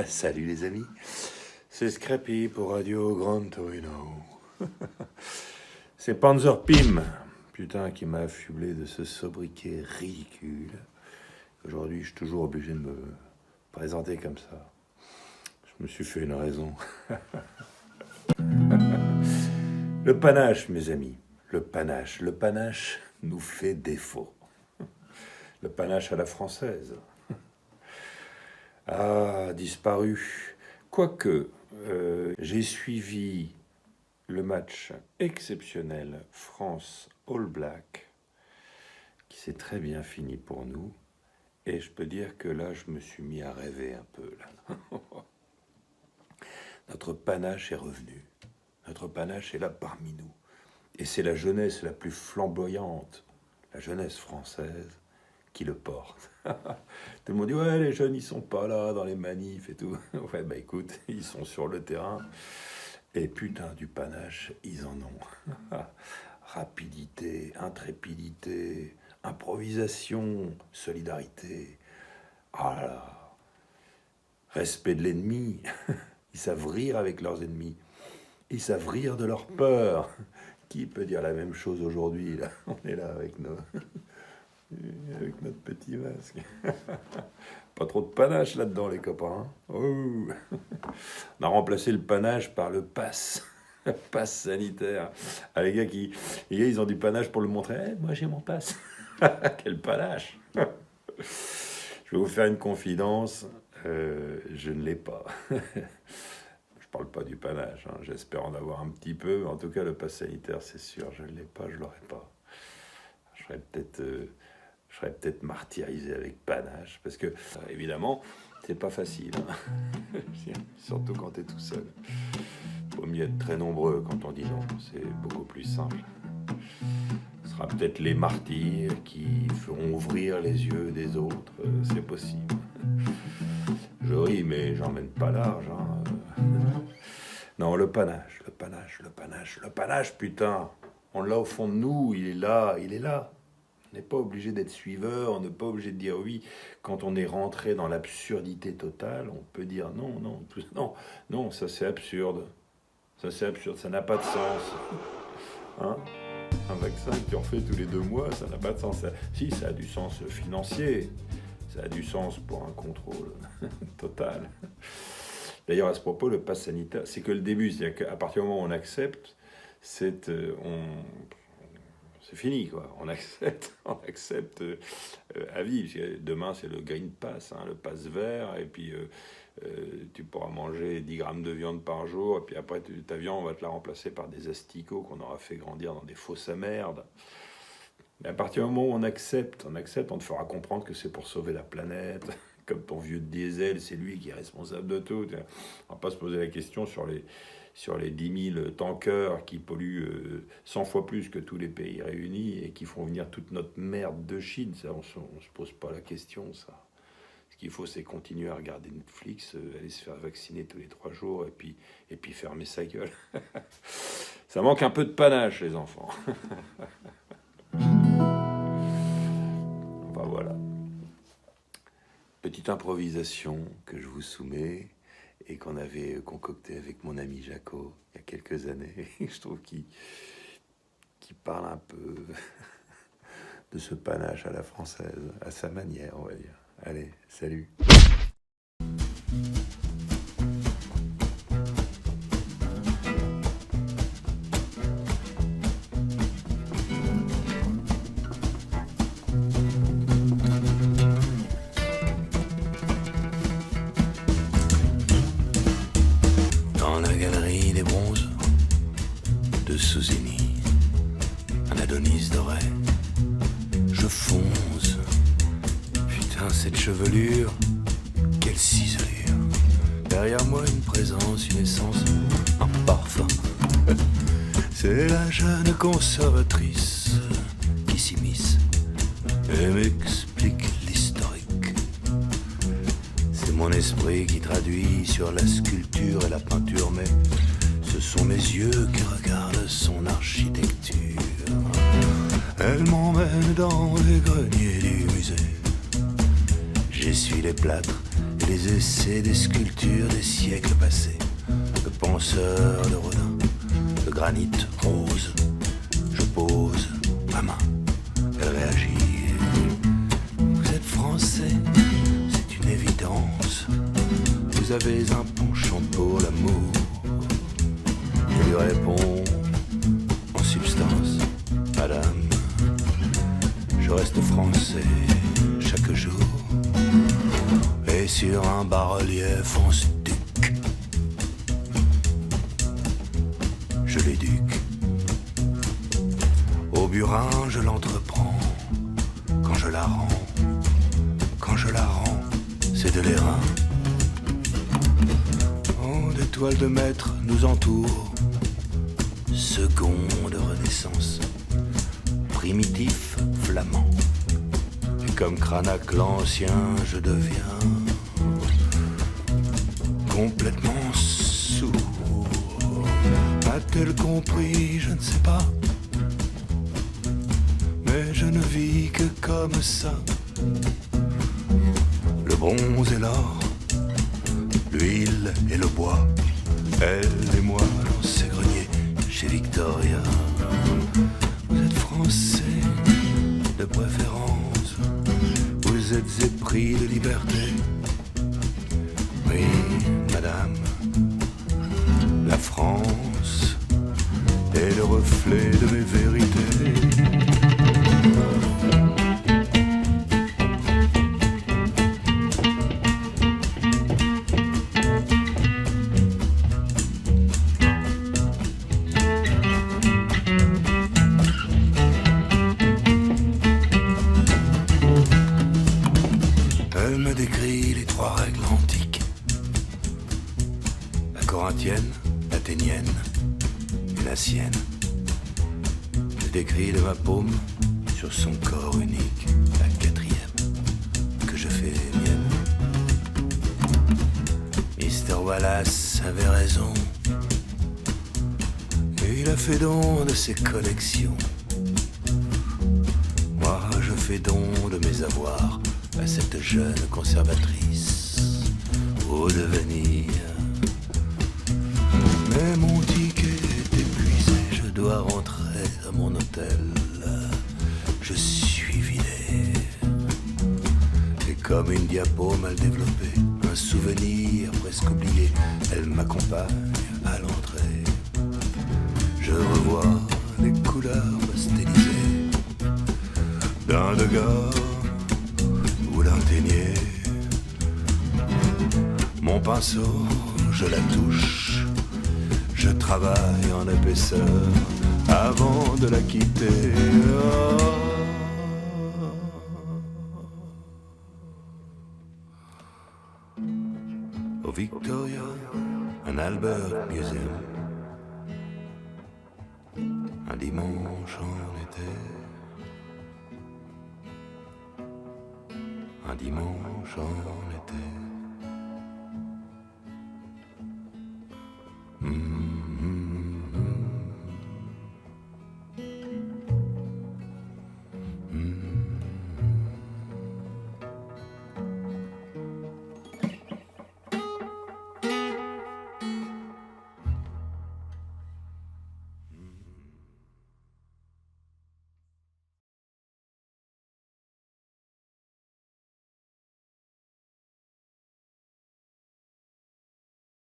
Salut les amis, c'est Scrappy pour Radio Gran Torino. C'est Panzer Pim, putain, qui m'a affublé de ce sobriquet ridicule. Aujourd'hui, je suis toujours obligé de me présenter comme ça. Je me suis fait une raison. Le panache, mes amis, le panache nous fait défaut. Le panache à la française. A disparu. Quoique, j'ai suivi le match exceptionnel France-All Black, qui s'est très bien fini pour nous. Et je peux dire que là, je me suis mis à rêver un peu. Là. Notre panache est revenu. Notre panache est là parmi nous. Et c'est la jeunesse la plus flamboyante, la jeunesse française, qui le porte. Tout le monde dit, ouais, les jeunes, ils sont pas là dans les manifs et tout. Ouais, bah écoute, ils sont sur le terrain. Et putain, du panache, ils en ont. Rapidité, intrépidité, improvisation, solidarité. Ah là, respect de l'ennemi. Ils savent rire avec leurs ennemis. Ils savent rire de leur peur. Qui peut dire la même chose aujourd'hui là? On est là avec notre petit masque. Pas trop de panache là-dedans, les copains. Oh. On a remplacé le panache par le pass. Le pass sanitaire. Ah, les gars, ils ont du panache pour le montrer. Hey, moi, j'ai mon pass. Quel panache. Je vais vous faire une confidence. Je ne l'ai pas. Je parle pas du panache. Hein. J'espère en avoir un petit peu. En tout cas, le pass sanitaire, c'est sûr. Je ne l'ai pas, je l'aurai pas. Je serais peut-être martyrisé avec panache, parce que, évidemment, c'est pas facile. Hein. Surtout quand t'es tout seul. Vaut mieux être très nombreux quand on dit non, c'est beaucoup plus simple. Ce sera peut-être les martyrs qui feront ouvrir les yeux des autres, c'est possible. Je ris, mais j'emmène pas large. Hein. Non, le panache, putain, on l'a au fond de nous, il est là. On n'est pas obligé d'être suiveur, on n'est pas obligé de dire oui. Quand on est rentré dans l'absurdité totale, on peut dire non, ça c'est absurde. Ça n'a pas de sens. Hein? Un vaccin que tu refais tous les 2 mois, ça n'a pas de sens. Si, ça a du sens financier, ça a du sens pour un contrôle total. D'ailleurs, à ce propos, le pass sanitaire, c'est que le début, c'est-à-dire qu'à partir du moment où on accepte, c'est fini, quoi. On accepte à vie. Demain, c'est le Green Pass, hein, le pass vert, et puis tu pourras manger 10 grammes de viande par jour, et puis après, ta viande, on va te la remplacer par des asticots qu'on aura fait grandir dans des fosses à merde. Mais à partir du moment où on accepte, on te fera comprendre que c'est pour sauver la planète. Comme ton vieux diesel, c'est lui qui est responsable de tout. On va pas se poser la question sur les 10 000 tankers qui polluent 100 fois plus que tous les pays réunis et qui font venir toute notre merde de Chine. Ça, on se pose pas la question, ça. Ce qu'il faut, c'est continuer à regarder Netflix, aller se faire vacciner tous les 3 jours et puis fermer sa gueule. Ça manque un peu de panache, les enfants. Enfin, voilà. Petite improvisation que je vous soumets et qu'on avait concocté avec mon ami Jaco il y a quelques années. Je trouve qu'il parle un peu de ce panache à la française, à sa manière, on va dire. Allez, salut. Galerie des bronzes de Souzini, un Adonis doré, je fonce. Putain, cette chevelure, quelle ciselure. Derrière moi, une présence, une essence, un parfum. C'est la jeune conservatrice qui s'immisce et m'explique l'historique. C'est mon esprit qui traduit sur la sculpture et la peinture, mais ce sont mes yeux qui regardent son architecture. Elle m'emmène dans les greniers du musée. J'essuie les plâtres et les essais des sculptures des siècles passés, de penseurs de Rodin, de granit rose. Je pose ma main, elle réagit. Vous êtes français, c'est une évidence. Vous avez un penchant pour l'amour. Je lui réponds en substance, madame, je reste français chaque jour. Et sur un bas-relief en stuc, je l'éduque. Au burin, je l'entreprends. Quand je la rends, c'est de l'airain. Oh, des toiles de maître nous entourent. Seconde renaissance, primitif flamand. Et comme Cranach l'ancien, je deviens complètement sourd. A-t-elle compris? Je ne sais pas. Mais je ne vis que comme ça. Le bronze et l'or, l'huile et le bois, elle et moi dans ces greniers chez Victoria. Vous êtes français de préférence, vous êtes épris de liberté. Oui, madame, la France est le reflet de mes vérités. Elle me décrit les trois règles antiques, la corinthienne, l'athénienne et la sienne. Je décris de ma paume sur son corps unique la quatrième que je fais mienne. Mr. Wallace avait raison, et il a fait don de ses collections. Moi je fais don de mes avoirs à cette jeune conservatrice au devenir. Mais mon ticket est épuisé, je dois rentrer à mon hôtel. Je suis vidé. Et comme une diapo mal développée, un souvenir presque oublié, elle m'accompagne à l'entrée. Je revois les couleurs pastelisées d'un Degas ou d'un Ténier. Mon pinceau, je la touche, je travaille en épaisseur avant de la quitter. Au Victoria, un Albert Museum, un dimanche en été. Un dimanche en été.